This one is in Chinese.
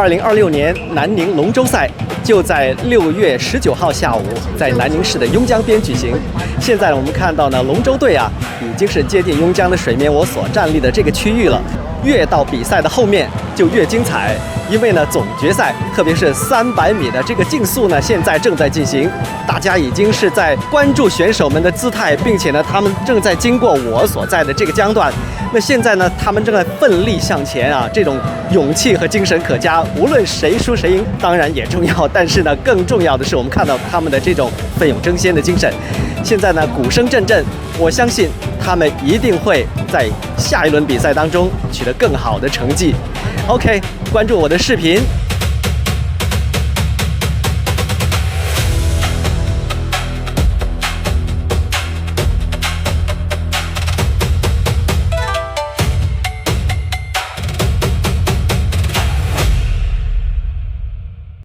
2026年南宁龙舟赛就在6月19号下午，在南宁市的邕江边举行。现在我们看到呢，龙舟队啊，已经是接近邕江的水面，我所站立的这个区域了。越到比赛的后面就越精彩，因为呢，总决赛，特别是300米的这个竞速呢，现在正在进行，大家已经是在关注选手们的姿态，并且呢，他们正在经过我所在的这个江段。那现在呢，他们正在奋力向前啊，这种勇气和精神可嘉。无论谁输谁赢，当然也重要，但是呢，更重要的是我们看到他们的这种奋勇争先的精神。现在呢，鼓声阵阵，我相信他们一定会在下一轮比赛当中取得更好的成绩。OK， 关注我的视频，